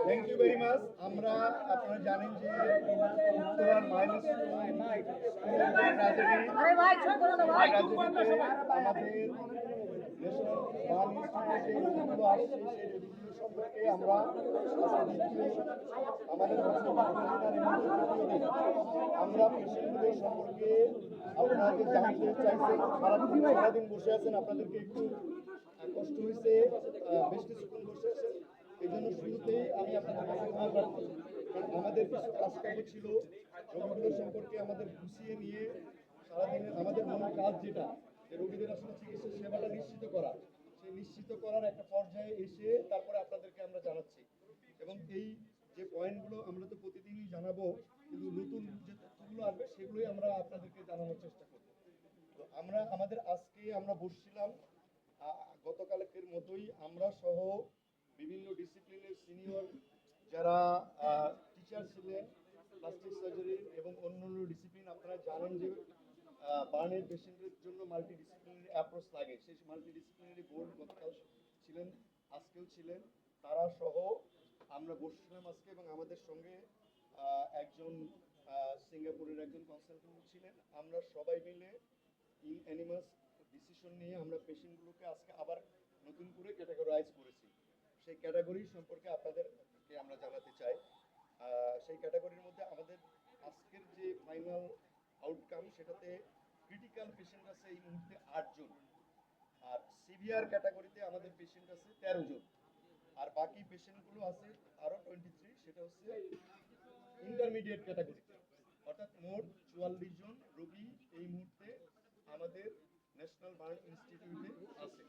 Thank you very much. আমরা আপনারা জানেন যে উত্তরার মাইনাস আমাদের সম্পর্কে আমরা আমরা পেশেন্টদের সম্পর্কে আপনাকে জানতে চাইছি। সারাদিন বসে আছেন, আপনাদেরকে একটু কষ্ট হয়েছে, বেশ কিছুক্ষণ বসে আছেন। এই জন্য শুরুতেই আমি আপনাদের কাছে ক্ষমা প্রার্থী, কারণ আমাদের কিছু কাজকর্ম ছিল রোগীগুলোর সম্পর্কে আমাদের গুছিয়ে নিয়ে সারাদিনে আমাদের মূল কাজ যেটা রোগীদের আসলে চিকিৎসা সেবাটা নিশ্চিত করা, সেই নিশ্চিত করার একটা পর্যায়ে এসে তারপরে আপনাদেরকে আমরা জানাচ্ছি। এবং এই যে পয়েন্টগুলো আমরা তো প্রতিদিনই জানাবো, কিন্তু নতুন যে তথ্যগুলো আসবে সেগুলোই আমরা আপনাদেরকে জানানোর চেষ্টা করব। তো আমাদের আজকে আমরা বসছিলাম গতকালকের মতোই, আমরা সহ বিভিন্ন ডিসিপ্লিনের সিনিয়র যারা টিচার ছিলেন প্লাস্টিক সার্জারি এবং অন্যান্য ডিসিপ্লিন। আপনারা জানেন যে বার্নের পেশেন্টের জন্য মাল্টি ডিসিপ্লিনারি অ্যাপ্রোচ লাগে, সেই মাল্টি ডিসিপ্লিনারি বোর্ড গতকাল ছিলেন, আজকেও ছিলেন, তারা সহ আমরা বসছিলাম আজকে। এবং আমাদের সঙ্গে একজন সিঙ্গাপুরের একজন কনসালটেন্ট ছিলেন। আমরা সবাই মিলে অ্যানিমাস ডিসিশন নিয়ে আমরা পেশেন্টগুলোকে আজকে আবার নতুন করে ক্যাটাগরাইজ করেছি। সেই ক্যাটাগরি সম্পর্কে আপনাদেরকে আমরা জানাতে চাই। সেই ক্যাটাগরির মধ্যে আমাদের আজকের যে ফাইনাল আউটকাম, সেটাতে ক্রিটিক্যাল পেশেন্ট আছে এই মুহূর্তে 8 জন, আর সিভিয়ার ক্যাটাগরিতে আমাদের পেশেন্ট আছে 13 জন, আর বাকি পেশেন্টগুলো আছে আরো 23, সেটা হচ্ছে ইন্টারমিডিয়েট ক্যাটাগরিতে। অর্থাৎ মোট 44 জন রোগী এই মুহূর্তে আমাদের ন্যাশনাল বার্ন ইনস্টিটিউটে আছে,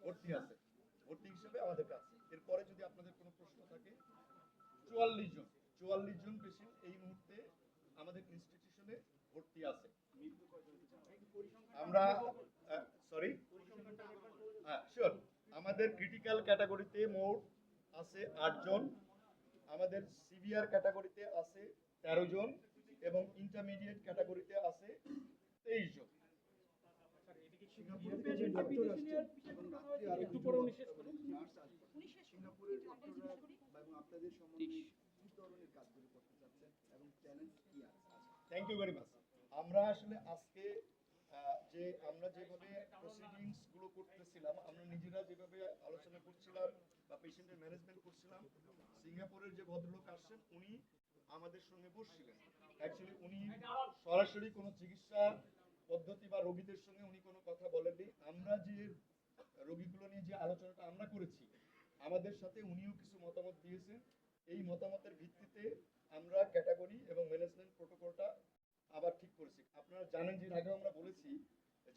ভর্তি আছে, ভর্তি হিসেবে আমাদের কাছে। এরপরে যদি আপনাদের কোনো প্রশ্ন থাকে, 44 জন পেশেন্ট এই মুহূর্তে আমাদের ইনস্টিটিউশনে ভর্তি আছে। আমরা সরি শিওর, আমাদের ক্রিটিক্যাল ক্যাটাগরিতে মোট আছে 8 জন, আমাদের সিভিয়ার ক্যাটাগরিতে আছে 13 জন এবং ইন্টারমিডিয়েট ক্যাটাগরিতে আছে 23 জন। Thank you very much. আমরা আসলে আজকে যে আমরা যেভাবে প্রসিডিংস গুলো করতেছিলাম, আমরা নিজেরা যেভাবে আলোচনা করছিলাম বা পেশেন্টের ম্যানেজমেন্ট করছিলাম, সিঙ্গাপুরের যে ভদ্রলোক আসছেন উনি আমাদের সঙ্গে বসছিলেন। অ্যাকচুয়ালি উনি সরাসরি কোনো চিকিৎসা পদ্ধতি বা রোগীদের সঙ্গে উনি কোনো কথা বলেননি। আমরা যে রোগীগুলো নিয়ে যে আলোচনাটা আমরা করেছি, আমাদের সাথে উনিও কিছু মতামত দিয়েছেন। এই মতামতের ভিত্তিতে আমরা ক্যাটাগরি এবং ম্যানেজমেন্ট প্রোটোকলটা আবার ঠিক করেছি। আপনারা জানেন যে আগে আমরা বলেছি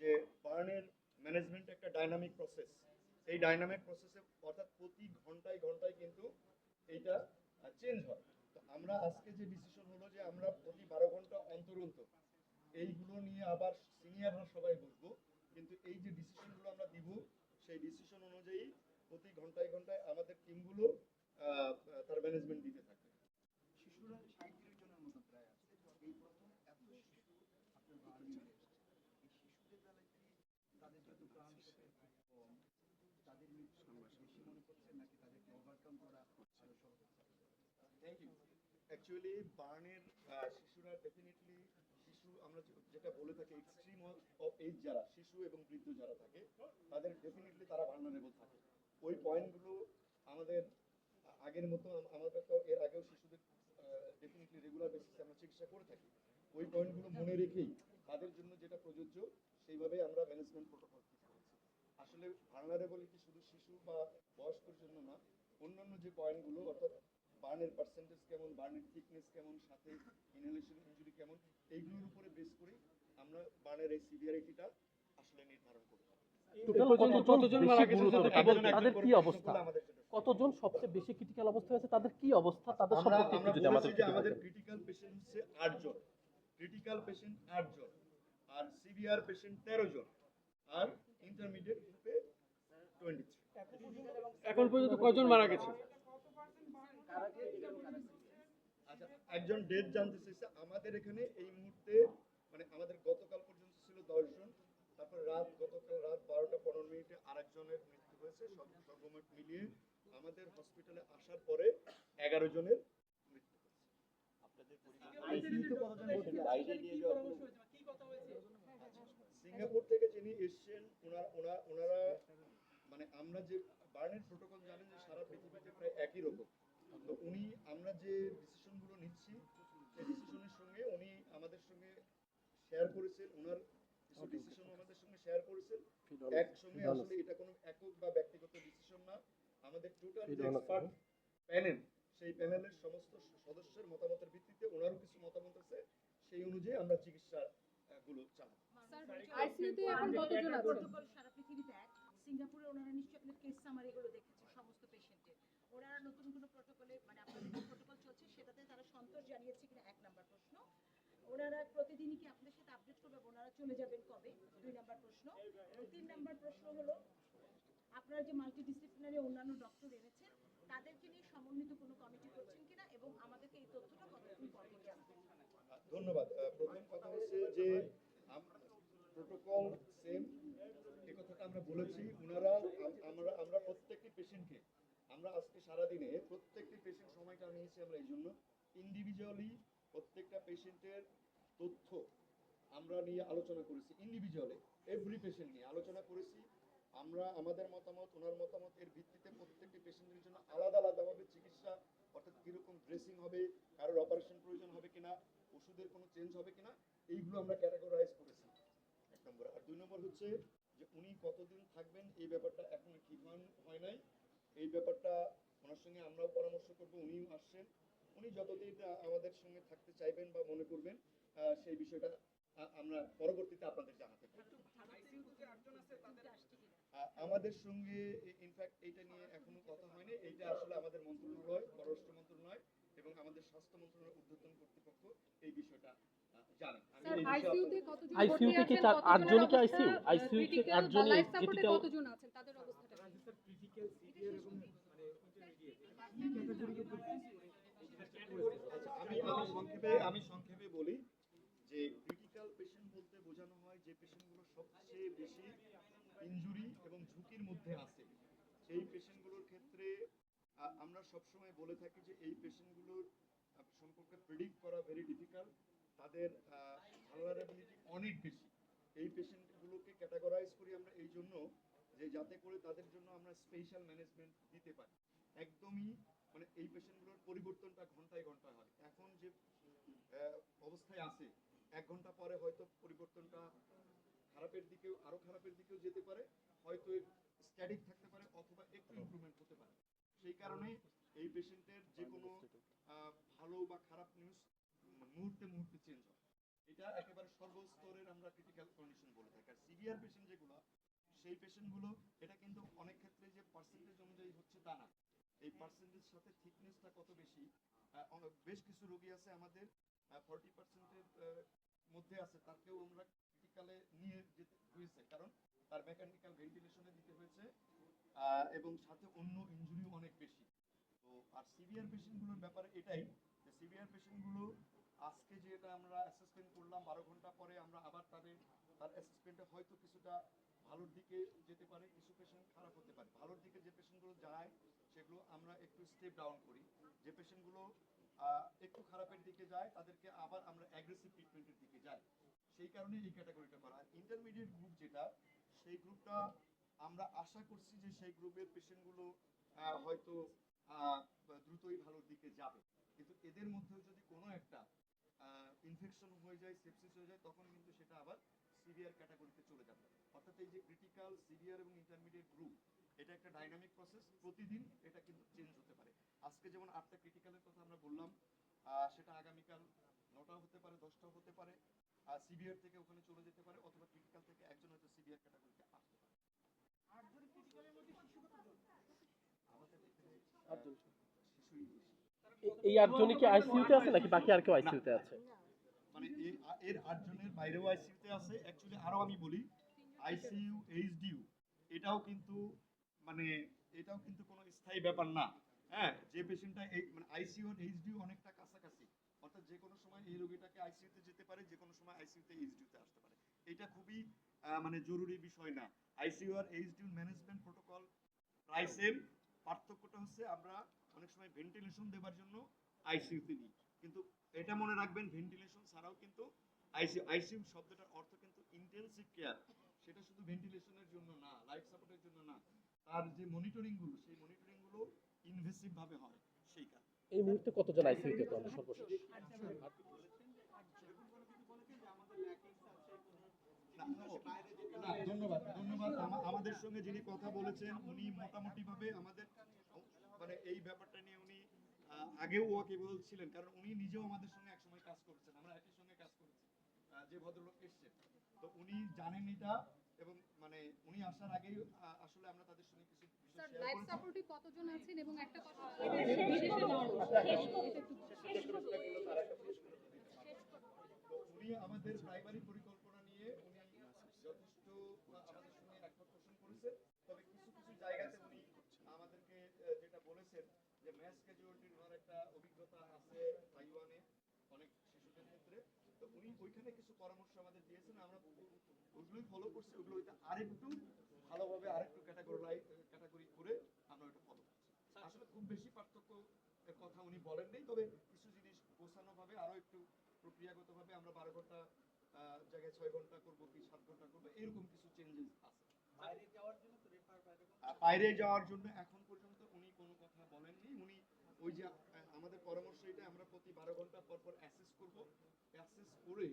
যে বার্নের ম্যানেজমেন্ট একটা ডাইনামিক প্রসেস। এই ডাইনামিক প্রসেসে অর্থাৎ প্রতি ঘন্টায় ঘন্টায় কিন্তু এইটা চেঞ্জ হয়। তো আমরা আজকে যে ডিসিশন হলো যে আমরা প্রতি 12 ঘন্টা অন্তর অন্তর এইগুলো নিয়ে আবার সিনিয়ররা সবাই বসবো, কিন্তু এই যে ডিসিশনগুলো আমরা দিব সেই ডিসিশন অনুযায়ী প্রতি ঘন্টায় ঘন্টায় আমাদের টিমগুলো তার ম্যানেজমেন্ট দিতে থাকবে। শিশুরা 60 জনের মতো প্রায় আছে, এই প্রথম এত শিশু আপনার বাড়ি চলে এসেছে। এই শিশুদের বেলায় কি তাদের যত প্রাণ কম, তাদের মৃত্যু বেশি মনে করছে নাকি তাদেরকে ওভারকাম করা আরো সহজ? Thank you. অ্যাকচুয়ালি বার্নের শিশুরা ডেফিনেটলি আমরা যেটা বলে থাকি এক্সট্রিম অফ এজ, যারা শিশু এবং বৃদ্ধ যারা থাকে তাদের ডেফিনেটলি তারা ভালনারেবল থাকে। ওই পয়েন্টগুলো আমাদের আগের মতো আমাদের তো এর আগেও শিশুদের ডেফিনেটলি রেগুলার বেসিসে আমরা চিকিৎসা করে থাকি। ওই পয়েন্টগুলো মনে রেখেই তাদের জন্য যেটা প্রযোজ্য সেইভাবে আমরা ম্যানেজমেন্ট প্রোটোকল ঠিক করেছি। আসলে ভালনারেবলিটি শুধু শিশু বা বয়স্কর জন্য না, অন্যান্য যে পয়েন্টগুলো অর্থাৎ বার্নের পার্সেন্টেজ কেমন, বার্নের থিকনেস কেমন, সাথে ইনহেলেশন ইনজুরি কেমন, এইগুলোর উপরে বেস করে আমরা বার্নের এই সিভিয়ারিটিটা আসলে নির্ধারণ করি। কতজন মারা গেছে তাদের কি অবস্থা, কতজন সবচেয়ে বেশি ক্রিটিক্যাল অবস্থায় আছে তাদের কি অবস্থা, তাদের সম্পর্কে আমরা বলেছি যে আমাদের ক্রিটিক্যাল পেশেন্ট হচ্ছে 8 জন, ক্রিটিক্যাল পেশেন্ট 8 জন, আর সিভিয়ার পেশেন্ট 13 জন, আর ইন্টারমিডিয়েট গ্রুপে 23। এখন পর্যন্ত কয়জন মারা গেছে? আচ্ছা, একজন ডেথ জানতে চাইছে আমাদের এখানে এই মুহূর্তে, মানে আমাদের গতকাল পর্যন্ত ছিল 10 জন, তারপর গতকাল রাত 12টা 15 মিনিটে আরেকজনের মৃত্যু হয়েছে, সর্বমোট জমাট মিলিয়ে আমাদের হসপিটালে আসার পরে 11 জনের মৃত্যু হয়েছে। আইসিইউতে কতজন পেশেন্ট বাইরে নিয়ে যাওয়ার কোনো সিঙ্গাপুর থেকে যিনি এসেছেন ওনারা মানে আমরা যে বার্নের প্রোটোকল জানেন যে সারা পৃথিবীতে প্রায় একই রকম। তো আমরা যে ডিসিশনগুলো নিচ্ছি সেই ডিসিশনের সঙ্গে উনি আমাদের সঙ্গে শেয়ার করেছেন, ওনার কিছু ডিসিশন আমাদের সঙ্গে শেয়ার করেছেন। একসঙ্গে আসলে এটা কোনো একক বা ব্যক্তিগত ডিসিশন না, আমাদের টোটাল যে এক্সপার্ট প্যানেল, সেই প্যানেলের সমস্ত সদস্যের মতামতের ভিত্তিতে ওনারও কিছু মতামত আছে, সেই অনুযায়ী আমরা চিকিৎসা গুলো চালাই। আইসিইউতে এখন কতজন আছেন? প্রোটোকল সারা পৃথিবীতে এক। সিঙ্গাপুরে ওনারা নিশ্চয়ই আপনার কেস সামারি গুলো দেখেছে সমস্ত পেশেন্টের। ওনারা নতুন কোনো প্রোটোকলে মানে আপনাদের যে প্রোটোকল চলছে সেটাতে তারা সন্তোষ জানিয়েছে কিনা 1 নাম্বার প্রশ্ন। ওনারা প্রতিদিনই কি আপনাদের সাথে আপডেট করবে, ওনারা চলে যাবেন কবে, 2 নাম্বার প্রশ্ন। এবং 3 নাম্বার প্রশ্ন হলো আপনারা যে মাল্টিডিসিপ্লিনারি অন্যান্য ডক্টর এনেছেন তাদেরকে নিয়ে সমন্বিত কোনো কমিটি করছেন কিনা এবং আমাদেরকে এই তথ্যটা কতদিন পর পর জানাবেন। ধন্যবাদ। প্রথম কথা হচ্ছে যে প্রোটোকল সেম, এই কথাটা আমরা বলেছি। আমরা প্রত্যেকটি পেশেন্টকে আমরা আজকে সারাদিনে প্রত্যেকটি পেশেন্ট সময়টা নিয়েছি আমরা এই জন্য ইন্ডিভিজুয়ালি প্রত্যেকটা পেশেন্টের তথ্য আমরা নিয়ে আলোচনা করেছি, ইন্ডিভিজুয়ালি এভরি পেশেন্ট নিয়ে আলোচনা করেছি। আমরা আমাদের মতামত, ওনার মতামত এর ভিত্তিতে প্রত্যেকটি পেশেন্টের জন্য আলাদা আলাদাভাবে চিকিৎসা, অর্থাৎ কিরকম ড্রেসিং হবে, কারোর অপারেশন প্রয়োজন হবে কিনা, ওষুধের কোনো চেঞ্জ হবে কিনা, এইগুলো আমরা ক্যাটাগরাইজ করেছি 1 নম্বর। আর 2 নম্বর হচ্ছে যে উনি কতদিন থাকবেন এই ব্যাপারটা এখনো ঠিক হয় নাই। এই ব্যাপারটা ওনার সঙ্গে আমরাও পরামর্শ করব, উনিও আসছেন। উনি যতদিন আমাদের সঙ্গে থাকতে চাইবেন বা মনে করবেন সেই বিষয়টা আমরা পরবর্তীতে আপনাদের জানাতে পারি। আমাদের সঙ্গে ইনফ্যাক্ট এইটা নিয়ে এখনো কথা হয়নি। এইটা আসলে আমাদের মন্ত্রণালয়, পররাষ্ট্র মন্ত্রণালয় এবং আমাদের স্বাস্থ্য মন্ত্রণালয়ের ঊর্ধ্বতন কর্তৃপক্ষ এই বিষয়টা জানেন। স্যার আইসিইউতে কতজন আইসিইউতে কি ভর্তি আছেন? 8 জনই কি আইসিইউ? আইসিইউতে ক্রিটিক্যাল 8 জনই লাইফ সাপোর্টে ক্রিটিক্যাল। কতজন আছেন তাদের অবস্থাটা কি? ক্রিটিক্যাল সিভিয়ার এবং মানে ইন্টারমিডিয়েট কি ক্যাটাগরিকে আমি সংক্ষেপে বলি যে ক্রিটিক্যাল পেশেন্ট বলতে বোঝানো হয় যে পেশেন্টগুলো সবচেয়ে বেশি ইনজুরি এবং ঝুঁকির মধ্যে আছে, সেই পেশেন্টগুলোর ক্ষেত্রে আমরা সবসময় বলে থাকি যে এই পেশেন্টগুলোর সম্পর্কে প্রেডিক্ট করা ভেরি ডিফিকাল্ট, তাদের ভালনারেবিলিটি অনেক বেশি। এই পেশেন্টগুলোকে ক্যাটাগরাইজ করি আমরা এই জন্য যে যাতে করে তাদের জন্য আমরা স্পেশাল ম্যানেজমেন্ট দিতে পারি। একদমই মানে এই পেশেন্টগুলোর পরিবর্তনটা ঘন্টায় ঘন্টায় হয়। এখন যে অবস্থায় আছে 1 ঘন্টা পরে হয়তো পরিবর্তনটা আরো খারাপের দিকেও যেতে পারে, হয়তো স্ট্যাটিক থাকতে পারে অথবা একটু ইমপ্রুভমেন্ট হতে পারে। সেই কারণে এই পেশেন্টের যে কোনো ভালো বা খারাপ নিউজ মুহূর্তে মুহূর্তে চেঞ্জ হয়। এটা একেবারে সর্বস্তরের আমরা ক্রিটিক্যাল কন্ডিশন বলে থাকি। আর সিভিয়ার পেশেন্ট যেগুলো, সেই পেশেন্টগুলো এটা কিন্তু অনেক ক্ষেত্রে যে পার্সেন্টেজ অনুযায়ী হচ্ছে তা না, এই পার্সেন্টেজ সাথে থিকনেসটা কত বেশি। বেশ কিছু রোগী আছে আমাদের 40%-এর মধ্যে আছে, তাকেও আমরা ক্রিটিক্যালে নিয়ে যেতে হয়েছে, কারণ তার মেকানিক্যাল ভেন্টিলেশনে দিতে হয়েছে এবং সাথে অন্য ইনজুরিও অনেক বেশি। তো আর সিভিয়ার পেশেন্টগুলোর ব্যাপারে এটাই যে সিভিয়ার পেশেন্টগুলো আজকে যেটা আমরা অ্যাসেসমেন্ট করলাম 12 ঘন্টা পরে আমরা আবার তার অ্যাসেসমেন্টে হয়তো কিছুটা ভালোর দিকে যেতে পারে, কিছু পেশেন্ট খারাপ হতে পারে। ভালোর দিকে যে পেশেন্টগুলো যায় সেগুলো আমরা একটু স্টেপ ডাউন করি, যে পেশেন্টগুলো একটু খারাপের দিকে যায় তাদেরকে আবার আমরা অ্যাগ্রেসিভ ট্রিটমেন্টের দিকে যাই। সেই কারণে এই ক্যাটাগরিটা করা। আর ইন্টারমিডিয়েট গ্রুপ যেটা, সেই গ্রুপটা আমরা আশা করছি যে সেই গ্রুপের পেশেন্টগুলো হয়তো দ্রুতই ভালোর দিকে যাবে, কিন্তু এদের মধ্যেও যদি কোনো একটা ইনফেকশন হয়ে যায়, সেপসিস হয়ে যায়, তখন কিন্তু সেটা আবার সিভিয়ার ক্যাটাগরিতে চলে যাবে। অর্থাৎ এই যে ক্রিটিক্যাল, সিভিয়ার এবং ইন্টারমিডিয়েট গ্রুপ, এটা একটা ডাইনামিক প্রসেস, প্রতিদিন এটা কিন্তু চেঞ্জ হতে পারে। আজকে যেমন 8টা ক্রিটিক্যালের কথা আমরা বললাম, সেটা আগামীকাল 9টাও হতে পারে, 10টাও হতে পারে। সিভিয়ার থেকে ওখানে চলে যেতে পারে, অথবা ক্রিটিক্যাল থেকে একজন হয়তো সিভিয়ার ক্যাটাগরিতে আসতে পারে। আমাদের এখানে 8 জন। শিশুই বেশি। এই 8 জনই কি আইসিইউতে আছে নাকি বাকি আর কেউ আইসিইউতে আছে? মানে এর 8 জনের বাইরেও আইসিইউতে আছে। অ্যাকচুয়ালি আরো আমি বলি, আইসিইউ, এইচডিইউ এটাও কিন্তু কোনো স্থায়ী ব্যাপার না। হ্যাঁ, যে পেশেন্টটা মানে আইসিইউ আর এইচডিইউ অনেকটা কাছাকাছি, অর্থাৎ যে কোনো সময় এই রোগীটাকে আইসিইউতে যেতে পারে, যে কোনো সময় আইসিইউতে এইচডিইউতে আসতে পারে। এটা খুবই মানে জরুরি বিষয় না। আইসিইউ আর এইচডিইউ ম্যানেজমেন্ট প্রোটোকল প্রায় সেম। পার্থক্যটা হচ্ছে আমরা অনেক সময় ভেন্টিলেশন দেওয়ার জন্য আইসিইউতে নিই, কিন্তু এটা মনে রাখবেন ভেন্টিলেশন ছাড়াও কিন্তু আইসিইউ শব্দটার অর্থ কিন্তু ইন্টেনসিভ কেয়ার। সেটা শুধু ভেন্টিলেশনের জন্য না, লাইফ সাপোর্টের জন্য না, তার যে মনিটরিং গুলো সেই মনিটরিং গুলো ইনভেসিভ ভাবে হয় সেই কারণে। এই মুহূর্তে কতজন আইসিইউতে তো আমরা সর্বশেষ? না, ধন্যবাদ ধন্যবাদ। আমাদের সঙ্গে যিনি কথা বলেছেন উনি মোটামুটি ভাবে আমাদের মানে এই ব্যাপারটা নিয়ে উনি আগেও ওয়াকিবহল ছিলেন, কারণ উনি নিজেও আমাদের সঙ্গে একসময় কাজ করেছেন, আমরা একই সঙ্গে কাজ করেছি। যে ভদ্রলোক এসছেন তো উনি জানেন এটা, এবং মানে উনি আসার আগেই আসলে আমরা তাদের সঙ্গে কিছু বিষয় স্যার শেয়ার লাইফ করেছি। সাপোর্টে কতজন আছেন এবং একটা কথা তো উনি আমাদের প্রাইমারি পরিকল্পনা নিয়ে উনি যথেষ্ট আমাদের সঙ্গে একমত পোষণ করেছেন। তবে কিছু কিছু জায়গাতে উনি আমাদেরকে যেটা বলেছেন যে ম্যাস ক্যাজুয়ালিটির ওনার একটা অভিজ্ঞতা আছে তাইওয়ানে অনেক শিশুদের ক্ষেত্রে, তো উনি ওইখানে কিছু পরামর্শ আমাদের দিয়েছেন, আমরা ওগুলোই ফলো করছি। ওগুলো আরেকটু ভালোভাবে আরেকটু ক্যাটাগরি করে আমরা ওটা ফলো করছি। আসলে খুব বেশি পার্থক্য কথা উনি বলেন নেই, তবে কিছু জিনিস গোছানো ভাবে আরো একটু প্রক্রিয়াগতভাবে আমরা 12 ঘন্টা জায়গায় 6 ঘন্টা করবো কি 7 ঘন্টা করবো, এরকম কিছু চেঞ্জেস আছে। বাইরে যাওয়ার জন্য এখন পর্যন্ত উনি কোনো কথা বলেননি। উনি ওই যে আমাদের পরামর্শ এটা আমরা প্রতি 12 ঘন্টা পর পর অ্যাসেস করব, অ্যাসেস করে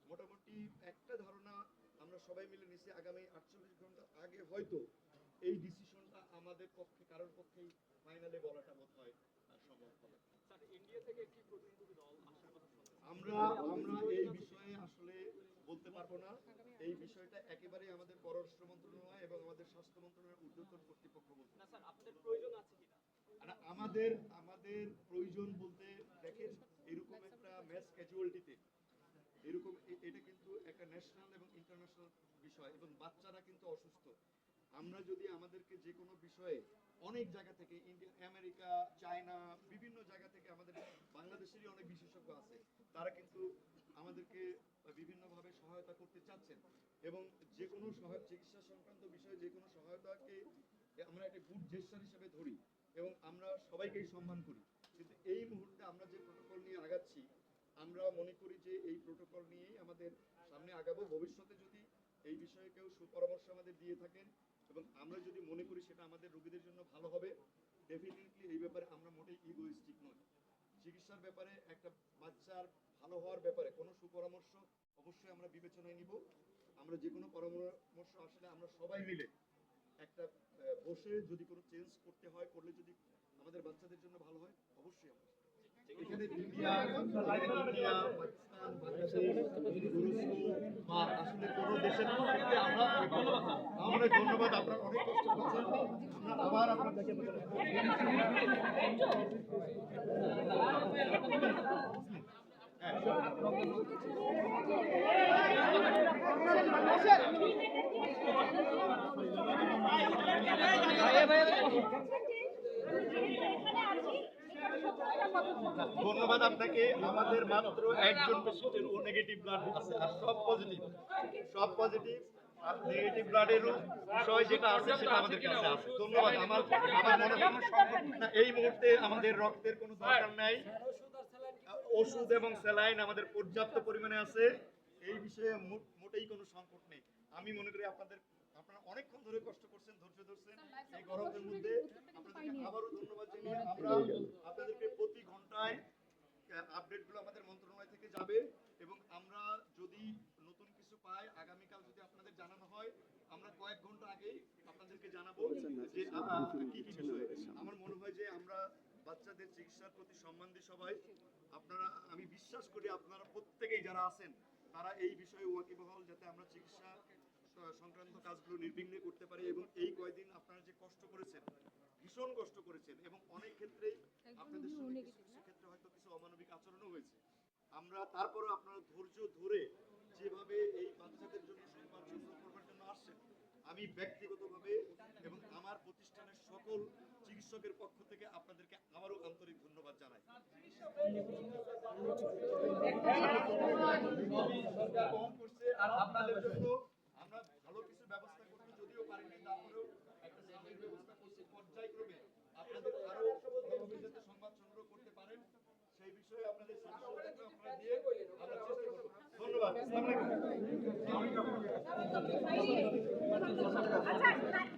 মোটামুটি একটা ধারণা আমরা সবাই মিলে নিছি আগামী 48 ঘন্টা আগে হয়তো এই ডিসিশনটা আমাদের পক্ষে কারোর পক্ষেই ফাইনালে বলাটা বোধ হয় সম্ভব হবে। স্যার ইন্ডিয়া থেকে একটি প্রতিনিধি দল আসার কথা শুনছি। আমরা এই বিষয়ে আসলে বলতে পারবো না। এই বিষয়টা একেবারেই আমাদের পররাষ্ট্র মন্ত্রণালয় এবং আমাদের স্বাস্থ্য মন্ত্রণালয়ের ঊর্ধ্বতন কর্তৃপক্ষ বলতে। না স্যার আপনাদের প্রয়োজন আছে কিনা? আমাদের প্রয়োজন বলতে দেখেন, এরকম একটা ম্যাস ক্যাজুয়ালিটিতে এরকম এটা কিন্তু একটা ন্যাশনাল এবং ইন্টারন্যাশনাল বিষয়, এবং বাচ্চারা কিন্তু অসুস্থ। আমরা যদি আমাদেরকে যে কোনো বিষয়ে অনেক জায়গা থেকে ইন্ডিয়া, আমেরিকা, চায়না, বিভিন্ন জায়গা থেকে আমাদের বাংলাদেশেরই অনেক বিশেষজ্ঞ আছে, তারা কিন্তু আমাদেরকে বিভিন্নভাবে সহায়তা করতে চাচ্ছেন, এবং যে কোনো চিকিৎসা সংক্রান্ত বিষয়ে যে কোনো সহায়তাকে আমরা একটা গুড জেস্টার হিসেবে ধরি এবং আমরা সবাইকেই সম্মান করি। কিন্তু এই মুহূর্তে আমরা যে প্রোটোকল নিয়ে আগাচ্ছি, আমরা মনে করি যে এই প্রোটোকল নিয়েই আমাদের সামনে আগাবো। ভবিষ্যতে যদি এই বিষয়ে কেউ সুপরামর্শ আমাদের দিয়ে থাকেন এবং আমরা যদি মনে করি সেটা আমাদের রোগীদের জন্য ভালো হবে, ডেফিনেটলি এই ব্যাপারে আমরা মোটেই ইগোইস্টিক নই। চিকিৎসার ব্যাপারে একটা বাচ্চার ভালো হওয়ার ব্যাপারে কোনো সুপরামর্শ অবশ্যই আমরা বিবেচনায় নিব। আমরা যে কোনো পরামর্শ আসলে আমরা সবাই মিলে একটা বসে যদি কোনো চেঞ্জ করতে হয়, করলে যদি আমাদের বাচ্চাদের জন্য ভালো হয়, অবশ্যই আমরা এখানে ইন্ডিয়া, পাকিস্তান, বাংলাদেশ, তুরস্ক বা আসলে কোনো দেশের ক্ষেত্রে আমরা অনেক ধন্যবাদ। আপনারা অনেক কষ্ট করছেন, আমরা আবার আপনাদেরকে ধন্যবাদ আপনাকে। আমাদের মাত্র একজন পেশেন্টের ও নেগেটিভ ব্লাড আছে, আর সব পজিটিভ, সব পজিটিভ। আর নেগেটিভ ব্লাডের বিষয় যেটা আছে সেটা আমাদের কাছে আছে। ধন্যবাদ। আমার মনে হয় না এই মুহূর্তে আমাদের রক্তের কোনো দরকার নাই। ওষুধ এবং স্যালাইন আমাদের পর্যাপ্ত পরিমাণে আছে, এই বিষয়ে মোটেই কোনো সংকট নেই। আমি মনে করি আপনারা অনেকক্ষণ ধরে কষ্ট করছেন, ধৈর্য ধরছেন এই গরমের মধ্যে। আপনাদেরকে আবারও ধন্যবাদ জানিয়ে আমরা আপনাদেরকে প্রতি ঘন্টায় আপডেটগুলো আমাদের মন্ত্রণালয় থেকে যাবে, এবং আমরা যদি নতুন কিছু পাই আগামীকাল যদি আপনাদের জানানো হয়, আমরা কয়েক ঘন্টা আগেই আপনাদেরকে জানাবো যে কি কি বিষয়। আমার মনে হয় যে আমরা বাচ্চাদের চিকিৎসার প্রতি সম্মান দিই সবাই। আপনারা, আমি বিশ্বাস করি আপনারা প্রত্যেকেই যারা আছেন তারা এই বিষয়ে ওয়াকিবহাল, যাতে আমরা চিকিৎসা সংক্রান্ত কাজগুলো নির্বিঘ্নে করতে পারি। এবং এই কয়দিন আপনারা যে কষ্ট করেছেন, ভীষণ কষ্ট করেছেন, এবং অনেক ক্ষেত্রেই আপনাদের সঙ্গে কিছু কিছু ক্ষেত্রে হয়তো কিছু অমানবিক আচরণও হয়েছে। আমরা তারপরেও আপনারা ধৈর্য ধরে যেভাবে এই বাচ্চাদের জন্য সংবাদ সংগ্রহ করবার জন্য আসছেন, আমি ব্যক্তিগতভাবে এবং আমার প্রতিষ্ঠানের সকল চিকিৎসকের পক্ষ থেকে আপনাদেরকে আবারও আন্তরিক ধন্যবাদ জানাই। আর আপনাদের জন্য আমরা ভালো কিছু ব্যবস্থা করতে যদিও পারিনি, তারপরেও একটা সাময়িক ব্যবস্থা করছি। আসসালামু আলাইকুম। আচ্ছা